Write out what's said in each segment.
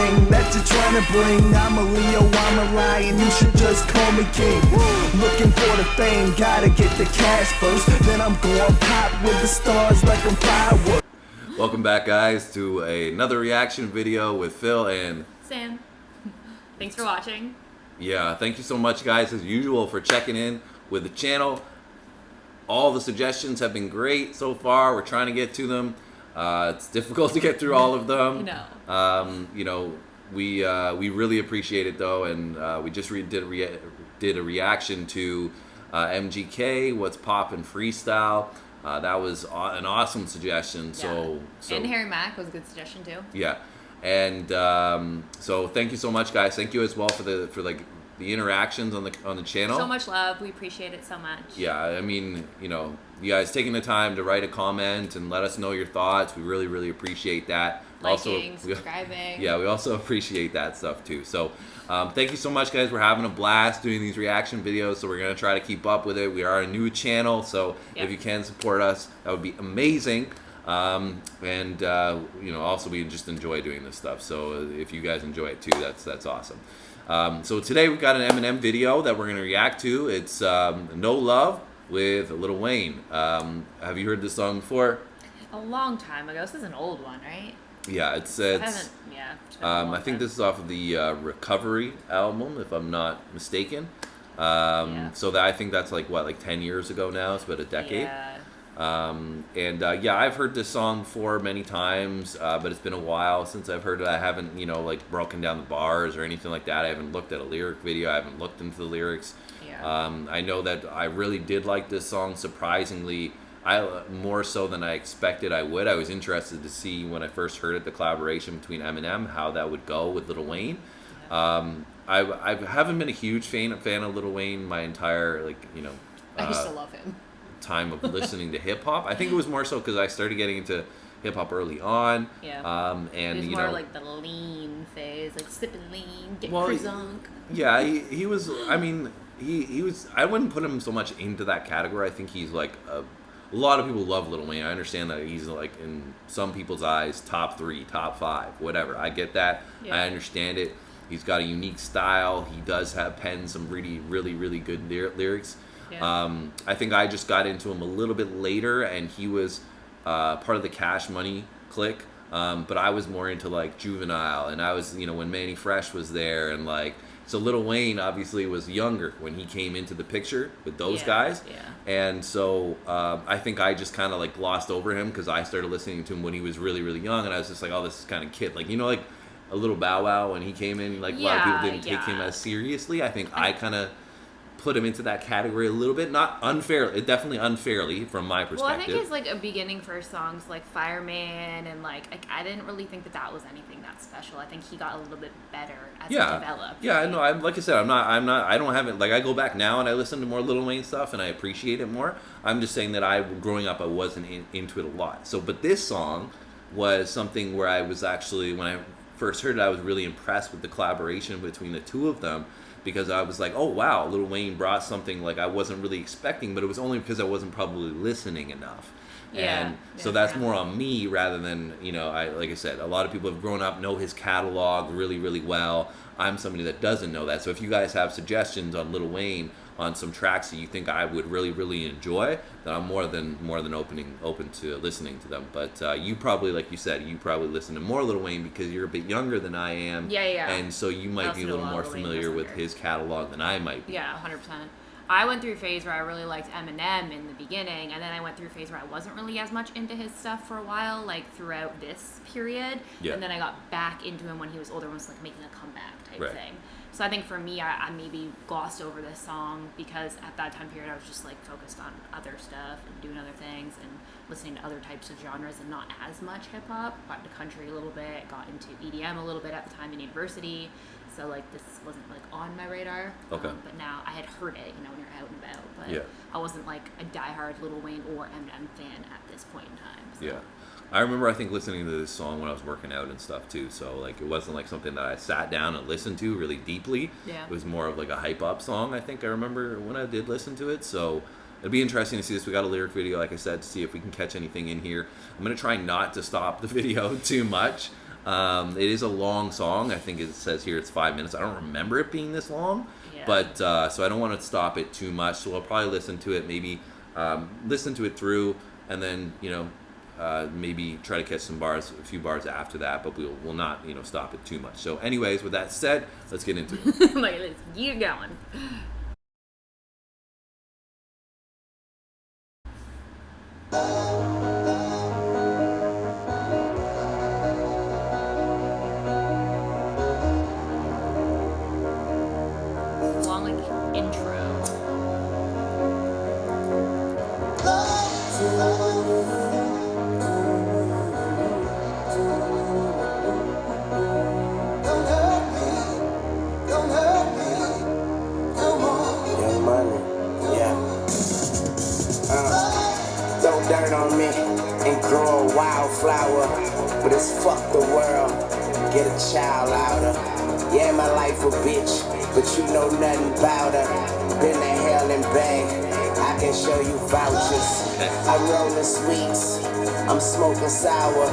thing that you're trying to bring. I'm a Leo, I'm a lion, you should just call me king. Looking for the fame, gotta get the cash first. Then I'm going pop with the stars like I'm fireworks. Welcome back, guys, to another reaction video with Phil and Sam. Thanks for watching. Yeah, thank you so much, guys, as usual, for checking in with the channel. All the suggestions have been great so far. We're trying to get to them. It's difficult to get through all of them. We really appreciate it though, and we just did a reaction to MGK, What's Poppin' Freestyle. That was an awesome suggestion. So and Harry Mack was a good suggestion too. Yeah, and so thank you so much, guys. Thank you as well for the interactions on the channel. So much love. We appreciate it so much. Yeah, I mean, you guys taking the time to write a comment and let us know your thoughts. We really appreciate that. Liking, subscribing. Yeah, we also appreciate that stuff too. So thank you so much, guys. We're having a blast doing these reaction videos, so we're going to try to keep up with it. We are a new channel, so if you can support us, that would be amazing. Also we just enjoy doing this stuff. So if you guys enjoy it too, that's awesome. So today we've got an Eminem video that we're going to react to. It's No Love with Lil Wayne. Have you heard this song before? A long time ago. This is an old one, right? Yeah, it's I think this is off of the Recovery album, if I'm not mistaken. So I think that's like 10 years ago now. It's about a decade. Yeah. I've heard this song before many times, but it's been a while since I've heard it. I haven't, broken down the bars or anything like that. I haven't looked at a lyric video. I haven't looked into the lyrics. Yeah. I know that I really did like this song, surprisingly. More so than I expected I would. I was interested to see when I first heard it, the collaboration between Eminem, how that would go with Lil Wayne. Yeah. I haven't been a huge fan of Lil Wayne my entire I used to love him. time of listening to hip hop. I think it was more so because I started getting into hip hop early on. Yeah. And it was more like the lean phase, like sipping lean, get crunk. Yeah, he was. I mean, he was. I wouldn't put him so much into that category. I think he's like a lot of people love Lil Wayne. I understand that he's like in some people's eyes top 3, top 5, whatever. I get that. Yeah. I understand it. He's got a unique style. He does have penned some really good lyrics. Yeah. I think I just got into him a little bit later, and he was part of the Cash Money clique. But I was more into like Juvenile, and I was when Manny Fresh was there, and so Lil Wayne obviously was younger when he came into the picture with those guys. Yeah. And so I think I just kind of glossed over him because I started listening to him when he was really young, and I was just like, oh, this is kind of kid. Like a little Bow Wow when he came in, a lot of people didn't take him as seriously. I think I kind of put him into that category a little bit, not unfairly, definitely unfairly from my perspective. Well, I think his a beginning first songs like Fireman and I didn't really think that was anything that special. I think he got a little bit better as he developed. Yeah, no, like I said, I don't have it. I go back now and I listen to more Lil Wayne stuff and I appreciate it more. I'm just saying that growing up, I wasn't into it a lot. So, but this song was something where I was actually, when I first heard it, I was really impressed with the collaboration between the two of them. Because I was like, oh wow, Lil Wayne brought something I wasn't really expecting, but it was only because I wasn't probably listening enough. And so that's more on me rather than, like I said, a lot of people have grown up, know his catalog really well. I'm somebody that doesn't know that. So if you guys have suggestions on Lil Wayne on some tracks that you think I would really enjoy, then I'm more than open to listening to them. But you probably, like you said, you probably listen to more Lil Wayne because you're a bit younger than I am. Yeah. And so you might be a little more familiar with his catalog than I might be. Yeah, 100%. I went through a phase where I really liked Eminem in the beginning, and then I went through a phase where I wasn't really as much into his stuff for a while, throughout this period. Yeah. And then I got back into him when he was older and was making a comeback type thing. So I think for me, I maybe glossed over this song because at that time period I was just focused on other stuff and doing other things and listening to other types of genres and not as much hip hop. Got into country a little bit, got into EDM a little bit at the time in university. So this wasn't on my radar. Okay. But now I had heard it, when you're out and about. But Yeah. I wasn't a diehard Lil Wayne or Eminem fan at this point in time. So. Yeah. I remember, I think, listening to this song when I was working out and stuff too. So it wasn't something that I sat down and listened to really deeply. Yeah. It was more of a hype up song. I think I remember when I did listen to it. So it'll be interesting to see this. We got a lyric video, like I said, to see if we can catch anything in here. I'm gonna try not to stop the video too much. It is a long song. I think it says here it's 5 minutes. I don't remember it being this long, but so I don't want to stop it too much. So I'll probably listen to it, maybe listen to it through, and then maybe try to catch a few bars after that. But we'll not stop it too much. So, anyways, with that said, let's get into it. Like, let's keep going. Long like intro. Young Money, yeah. Throw dirt on me and grow a wildflower, but it's fuck the world. Get a child out her. Yeah, my life a bitch, but you know nothing about her. Been to hell and back. I can show you vouchers. I'm rolling sweets. I'm smoking sour.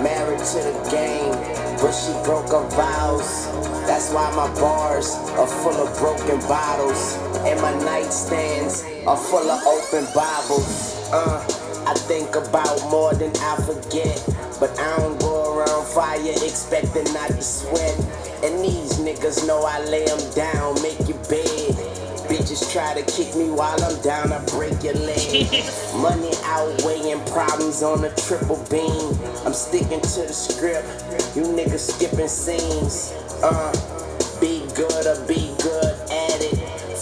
Married to the game, but she broke her vows. That's why my bars are full of broken bottles, and my nightstands are full of open Bibles. I think about more than I forget, but I don't go around fire expecting not to sweat. And these niggas know I lay them down, make your bed. Bitches try to kick me while I'm down, I break your leg. Money outweighing problems on a triple beam. I'm sticking to the script, you niggas skipping scenes. Be good or be good at it.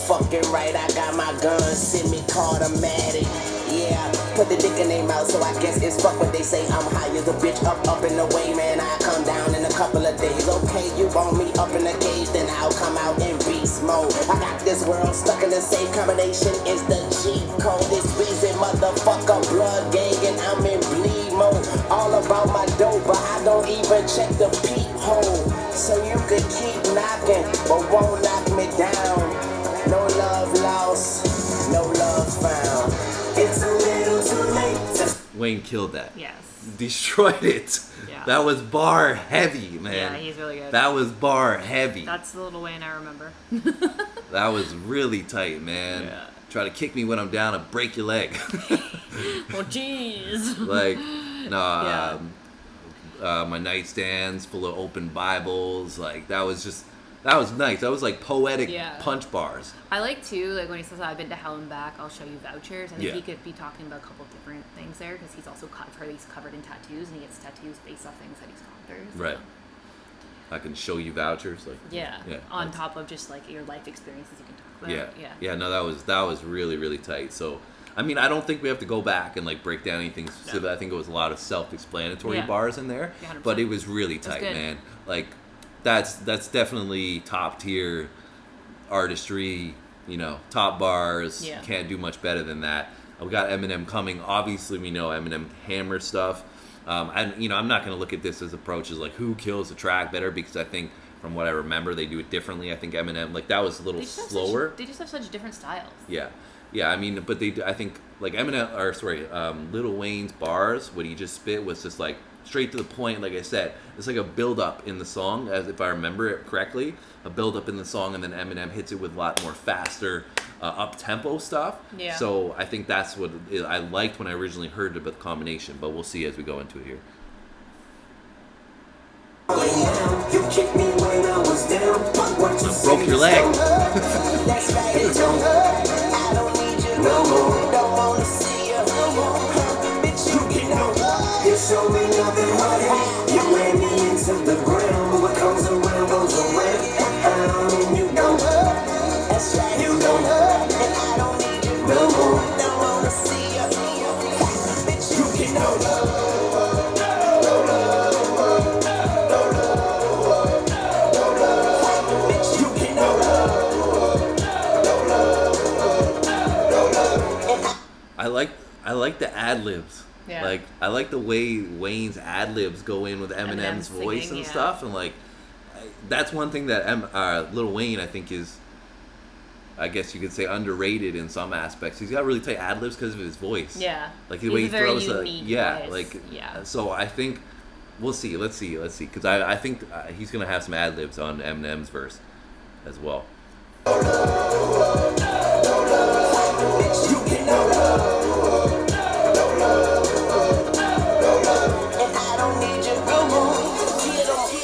Fucking right, I got my gun, semi-automatic. Yeah, put the dick in their mouth, so I guess it's fuck what they say. I'm high as a bitch, up and away, man. I come down in a couple of days. Okay, you want me up in the cage, then I'll come out in beast mode. I got this world stuck in the same combination. It's the G code. It's reason motherfucker blood gang, and I'm in bleed mode. All about my dope, but I don't even check the peephole. So you could keep knocking, but won't knock me down. No love lost, no love found. It's a little too late. Wayne killed that. Yes. Destroyed it. Yeah. That was bar heavy, man. Yeah, he's really good. That was bar heavy. That's the Little Wayne I remember. That was really tight, man. Yeah. Try to kick me when I'm down and break your leg. Oh, jeez. Like, no, Yeah. my nightstands full of open Bibles. Like, that was nice. That was like poetic punch bars. I like too, like when he says, I've been to hell and back, I'll show you vouchers. I think Yeah. he could be talking about a couple of different things there, because he's also covered in tattoos, and he gets tattoos based off things that he's gone through. So. Right. I can show you vouchers. Like, Yeah. On that's- top of just like your life experiences you can talk about. Yeah. No, that was really, really tight. So, I mean, I don't think we have to go back and like break down anything specific. No. I think it was a lot of self-explanatory Yeah. bars in there, Yeah, 100%. but it was really tight, good. man. Like, that's definitely top tier artistry. Top bars. Yeah. Can't do much better than that. We got Eminem coming. Obviously, we know Eminem hammers stuff. And I'm not going to look at this as approach as like who kills the track better, because I think from what I remember they do it differently. I think Eminem, like, that was a little slower. They just have such different styles. Yeah. I mean, but I think like Lil Wayne's bars, what he just spit was just like straight to the point. Like I said, it's like a build up in the song, as if I remember it correctly, a build up in the song, and then Eminem hits it with a lot more faster, up tempo stuff. Yeah. So I think that's what I liked when I originally heard about the combination, but we'll see as we go into it here. You kicked me when I was down. What you Broke your leg. That's right, it don't hurt. I don't need you no more. Don't wanna see you no more. Bitch, you get no love. You show me nothing but hate. You ran me into the ground. What comes around goes around. You don't hurt. That's right, you don't hurt. And I don't need you no more. Don't wanna see you. Bitch, you get no love. I like the ad libs. Yeah. Like, I like the way Wayne's ad libs go in with Eminem's voice singing, and yeah. stuff, and like that's one thing that Lil Wayne I think is, I guess you could say, underrated in some aspects. He's got really tight ad libs because of his voice. Yeah. Like the He's way a he very throws unique yeah, voice. like Yeah. So I think we'll see. Let's see. Because I think he's gonna have some ad libs on Eminem's verse as well.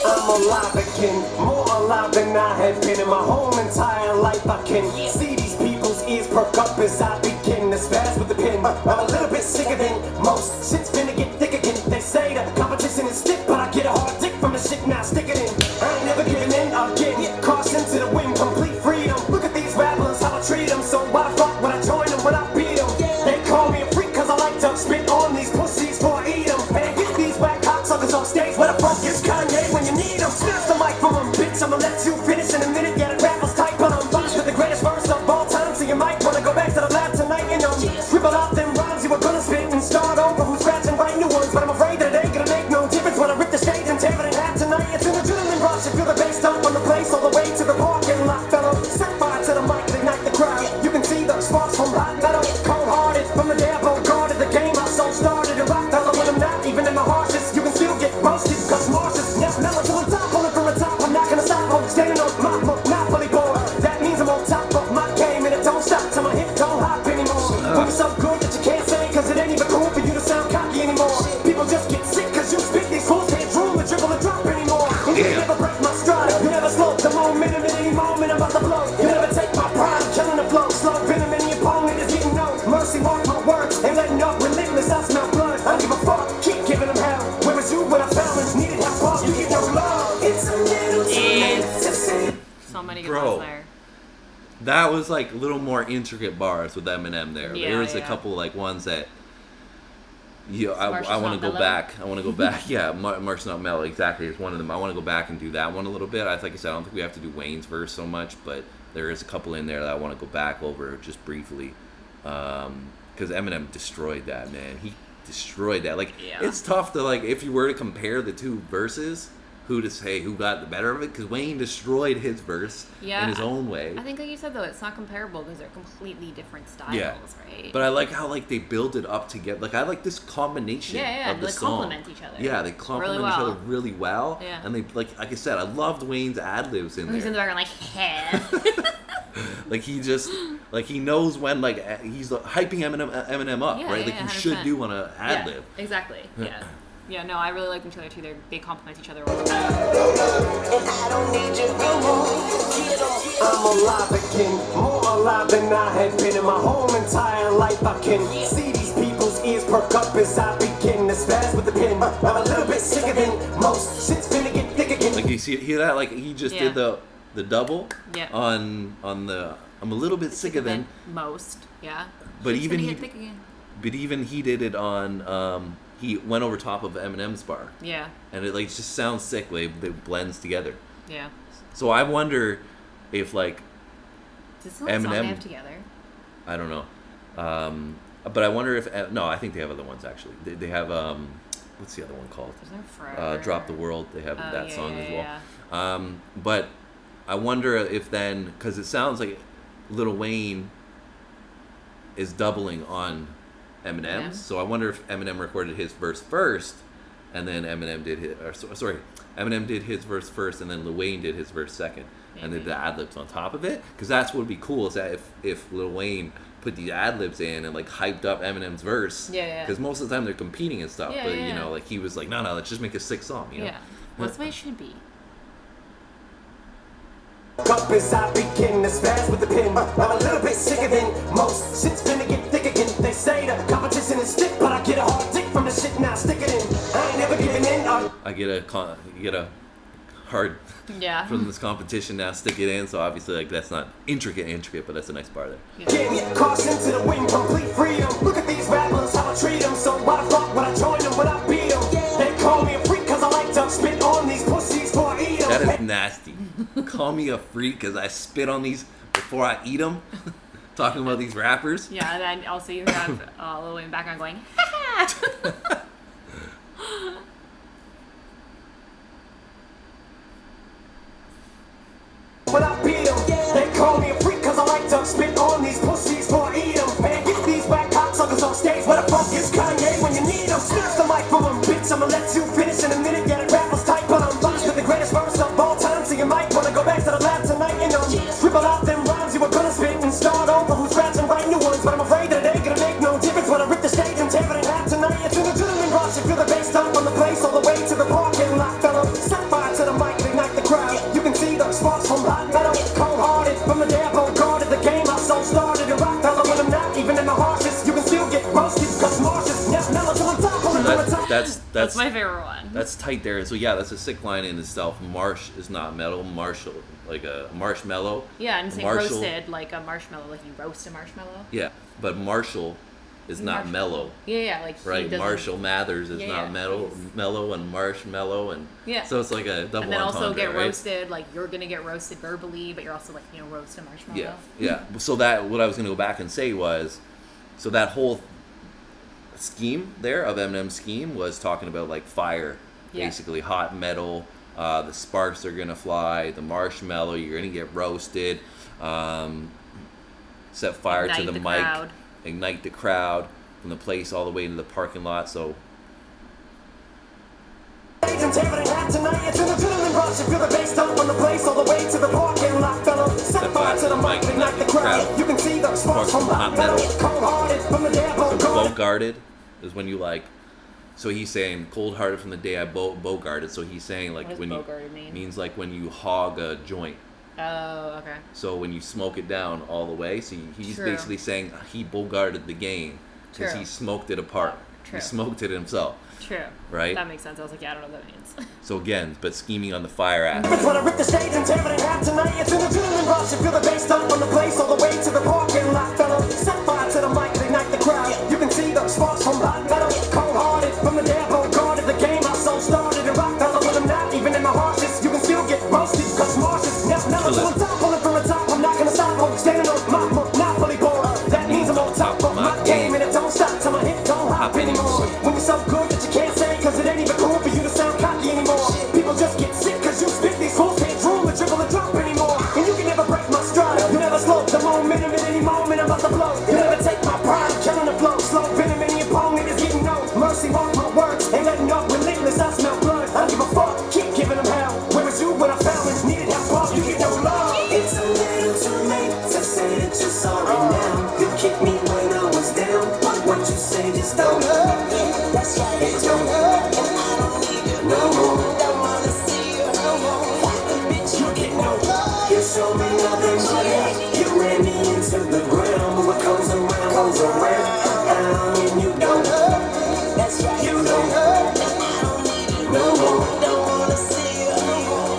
I'm alive again, more alive than I had been in my whole entire life. I can see these people's ears perk up as I begin to spaz with the pen. I'm a little bit sicker than most. Shit's finna get thick again. They say the competition is stiff, but I get a hard dick from the shit now. Stick it in. I ain't never giving in again. Caution to the wind, complete freedom. Look at these rappers, how I treat them. So why the fuck would I join them when I beat them? They call me a freak cause I like to spit on these pussies before I eat them. And get these whack cocksuckers on stage. Where the fuck is Kanye when you need him? Snatch the mic from him, bitch. I'ma let you finish in a minute. Yeah, the rappers type on them. Bunch with the greatest verse of all time. So you might wanna go back to the lab tonight and scribble out them rhymes you were gonna spit and start over from scratch and write new ones. But I'm afraid that it ain't gonna make no difference when I rip the stage and tear it in half tonight. It's an adrenaline rush. You feel the bass dump on the place all the way to the parking lot, fellow. Set fire to the mic and ignite the crowd. You can see the sparks from hot metal. Cold-hearted from the day I guarded the game. I so started to rock, fellow. When I'm not even in my harshest, you can still get roasted. Cause Marsh's next mellow to the top, pulling from the top. I'm not gonna stop, I'm standing on my monopoly board. That means I'm on top of my game and it don't stop till my hip don't hop anymore. When you're so good that you can't say, cause it ain't even cool for you to sound cocky anymore. People just get sick cause you spit these fools can't drool and dribble and drop anymore. And you never break my stride, you never slow the momentum in any moment I'm about to blow. You never take my pride, killing the flow. Slow venom in the opponent is getting no mercy, mark my words, ain't letting up relentless, I smell blood. I don't give a fuck, keep giving them hell. Where was you when I fell and needed help? You get no love. It's a little too late to say. So many good Bro. ones there. That was like a little more intricate bars with Eminem there. Yeah, There was a yeah. couple like ones that I Marsh's want Not to go Mellow? back. I want to go back. Yeah, Mark's Not Mellow, exactly. It's one of them. I want to go back and do that one a little bit. Like I said, I don't think we have to do Wayne's verse so much, but there is a couple in there that I want to go back over just briefly. Because Eminem destroyed that, man. He destroyed that. Like, Yeah. it's tough to, like, if you were to compare the two verses, who to say who got the better of it, because Wayne destroyed his verse in his own way. I think, like you said, though, it's not comparable because they're completely different styles, Yeah. right? But I like how like they build it up together. Like I like this combination of the they song. complement each other. Yeah, they complement really each well. other really well. Yeah. And they like I said, I loved Wayne's ad libs in Who's in the there. background like, Like he just like he knows when like he's hyping Eminem up, Yeah, right? yeah, Like you should 100%. do on an ad lib. Yeah, exactly. Yeah. Yeah, no, I really like them together too. They complement each other well. And I don't need your I'm alive again, more alive than I had been in my whole entire life. I can see these people's ears perk up as I begin to spaz with the pen. I'm a little bit sicker than most. Shit's finna get thick again. Like you hear that? Like he just Yeah. did the double Yeah. on the I'm a little bit sicker than, most. Yeah. but It's even gonna he get thick again. but even he did it on he went over top of Eminem's bar. Yeah. And it like just sounds sick way it blends together. Yeah. So I wonder if like Is this the only song they Eminem- have together? I don't know, but I wonder if no, I think they have other ones actually. They have what's the other one called? There's no Forever. Drop the World. They have Oh, that yeah, song yeah, as well. yeah. But I wonder if then because it sounds like Lil Wayne is doubling on Eminem's. Eminem. So I wonder if Eminem recorded his verse first, and then Eminem did his. Sorry, Eminem did his verse first, and then Lil Wayne did his verse second, and then Maybe. the ad libs on top of it. Because that's what would be cool is that if Lil Wayne put the ad libs in and like hyped up Eminem's verse. Yeah, yeah. Because most of the time they're competing and stuff, Yeah, but yeah, you know, yeah. like he was like, no, let's just make a sick song. You know? Yeah. Well, that's the way it should be. Up as I begin to spaz with the pen. I'm a little bit sicker than most. Shit's finna get thick again. They say the competition is stiff, but I get a hard dick from the shit now. Stick it in. I ain't never giving in. I get a hard Yeah. from this competition now. Stick it in. So obviously, like that's not intricate, but that's a nice bar there. Get caution to the wind, complete freedom. Look at these rappers, how I treat them. So why the fuck would I join them when I beat them? They call me a freak cause I like to spit on these pussies before I eat them. That is nasty. Call me a freak because I spit on these before I eat them. Talking about these rappers. Yeah, and then also you have Lil Wayne in the background going, ha ha! When I beat them, they call me a freak cause I like to spit on these pussies before I eat them. Man, get these whack cocksuckers on stage. Where the fuck is Kanye when you need him? Snatch the mic from him, bitch. I'ma let you finish in a minute. That's my favorite one. That's tight there. So yeah, that's a sick line in itself. Marsh is not metal. Marshall, like a marshmallow. Yeah, and saying Marshall, roasted like a marshmallow, like you roast a marshmallow. Yeah, but Marshall is not mellow. Yeah, like he right. doesn't- Marshall Mathers is not mellow, and marshmallow, and so it's like a double and then also entendre, get right? roasted. Like you're gonna get roasted verbally, but you're also like roast a marshmallow. Yeah. So that what I was gonna go back and say was, so that whole scheme there of Eminem's scheme was talking about like fire, basically hot metal. The sparks are gonna fly. The marshmallow, you're gonna get roasted. Set fire to the mic. Crowd. Ignite the crowd from the place all the way into the parking lot. So set fire to the mic, ignite the crowd. You can see the sparks from hot metal. Bogarted is when you like. So he's saying cold-hearted from the day I bogarted. So he's saying like What does when you bogarted mean? means like when you hog a joint. Oh, okay. So when you smoke it down all the way, so he's True. basically saying he bogarted the game because True. he smoked it apart. True. He smoked it himself. True. Right? That makes sense. I was like, yeah, I don't know what that means. So again, but scheming on the fire aspect. That's when I rip the stage and tear it in half tonight. It's an adrenaline rush. You feel the bass dump on the place all the way to the parking lot, fella. Set fire to the mic, ignite the crowd. You can see the sparks from hot metal. Cold-hearted from the devil, guarded the game. I so started and rock fella with them not even in my harshest. You can still get roasted, cause Marsh's never to the top, pulling from the top. I'm not gonna stop, I'm standing on my monopoly board. That means I'm on top of my game, and it don't stop till my hit don't hop anymore. When you're so good that you can't say, cause it ain't even cool for you to sound cocky anymore. People just get sick cause you spit these fools can't drool and dribble and drop anymore. And you can never break my stride. You never slow the momentum at any moment I'm about to blow. You never take my pride, killing the flow. Slow venom in the opponent is getting no mercy. Mark my words, ain't letting up relentless. I smell blood. I don't give a fuck, keep giving them hell. Where was you when I fell and needed help? Boss, you get no love. It's a little too late to say that you're sorry now. You kicked me when I was down, but what you say just don't hurt. That's right, it don't hurt, and I don't need you no more. Don't wanna see you no more. Bitch, you get no love. You show me nothing but hate. You ran me into the ground, but what goes around goes around. And you don't hurt. That's right, you don't hurt, and I don't need you no more. Don't wanna see you no more.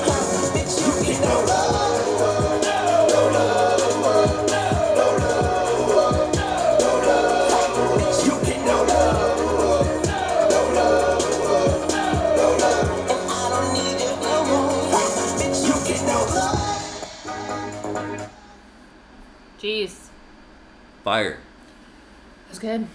Bitch, you get no love. Bitch, you get no love. And I don't need you no more. Bitch, you get no love. Jeez. Fire. That's good.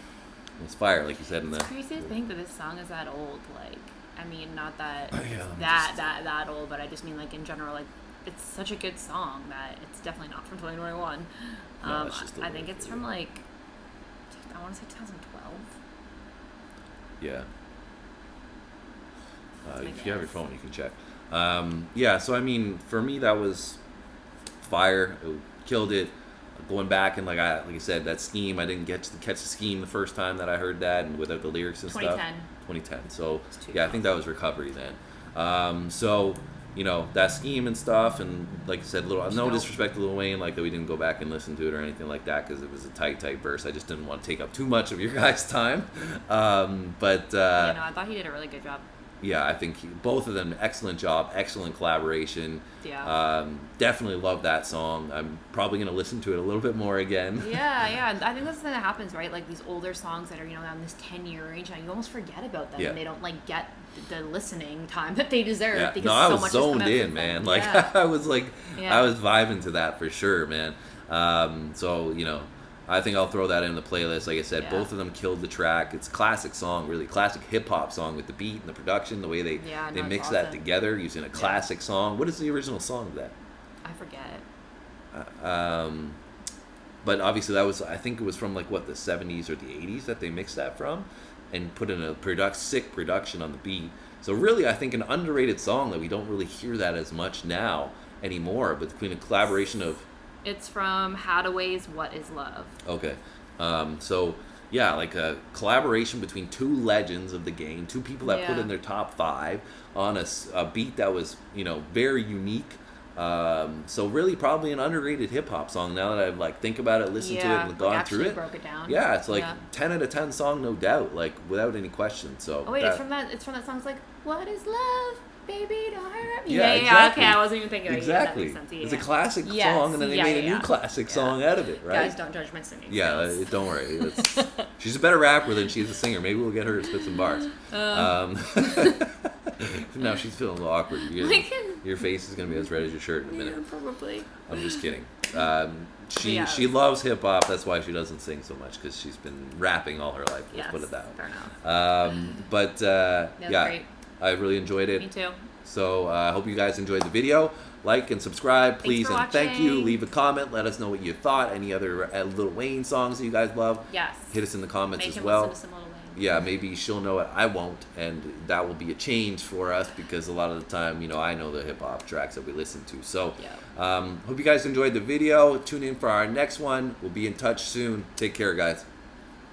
It's fire, like you said in the. It's crazy to think that this song is that old. Like, I mean, not that Yeah, that old, but I just mean like in general, like it's such a good song that it's definitely not from 2021. No, it's just a I little think it's bit. from like I want to say 2012. Yeah. That's my If you have your guess. phone, you can check. Yeah, so I mean, for me, that was fire. It killed it. Going back and like I said, that scheme, I didn't get to catch the scheme the first time that I heard that, and without the lyrics and 2010. stuff. 2010. So It's too yeah, I think that was recovery then. So you know that scheme and stuff, and like I said, no disrespect to Lil Wayne, like that we didn't go back and listen to it or anything like that because it was a tight verse. I just didn't want to take up too much of your guys' time. But I thought he did a really good job. yeah, I think both of them, excellent job, excellent collaboration. Yeah. Definitely love that song. I'm probably going to listen to it a little bit more again. Yeah. I think that's the thing that happens, right? Like these older songs that are, on this 10-year range, and you almost forget about them, Yeah. and they don't like get the listening time that they deserve Yeah. because No, I so was much has come zoned out in, since man. then. Like Yeah. I was Yeah. vibing to that for sure, man. So I think I'll throw that in the playlist. Like I said, Yeah. both of them killed the track. It's a classic song, really classic hip hop song with the beat and the production, the way they it's mix that awesome. together using a classic song. What is the original song of that? I forget. But obviously that was, I think it was from like what, the 70s or the 80s that they mixed that from and put in a sick production on the beat. So really, I think an underrated song that we don't really hear that as much now anymore, but between a collaboration of. It's from Hadaway's What Is Love. Okay. So yeah, like a collaboration between two legends of the game, two people that put Yeah. in their top 5 on a beat that was, very unique. So really, probably an underrated hip hop song. Now that I've like think about it, listened to it, and gone through it. Broke it down. Yeah, it's like Yeah. 10 out of 10 song, no doubt, like without any question. So. Oh wait, it's from that song. It's like, what is love, baby? Don't hurt me. Yeah, Yeah, exactly. Okay, I wasn't even thinking. Exactly. Yeah, that makes sense. Yeah, It's a yeah. classic Yes, song, and then they yeah, made a yeah, new classic yeah. song out of it, right? Guys, don't judge my singing. Yeah, skills. don't worry. It's, she's a better rapper than she's a singer. Maybe we'll get her to spit some bars. Now she's feeling a little awkward. Your face is gonna be as red as your shirt in a minute. Yeah, probably. I'm just kidding. Yeah. She loves hip hop. That's why she doesn't sing so much, because she's been rapping all her life. Let's Yes, put it that way. fair enough. But yeah, great. I really enjoyed it. Me too. So I hope you guys enjoyed the video. Like and subscribe, please, for and thank you. watching. Leave a comment. Let us know what you thought. Any other Lil Wayne songs that you guys love? Yes. Hit us in the comments Make as him well. listen to some Lil Wayne. Yeah, maybe she'll know it. I won't, and that will be a change for us, because a lot of the time, I know the hip hop tracks that we listen to. So, Yeah. hope you guys enjoyed the video. Tune in for our next one. We'll be in touch soon. Take care, guys.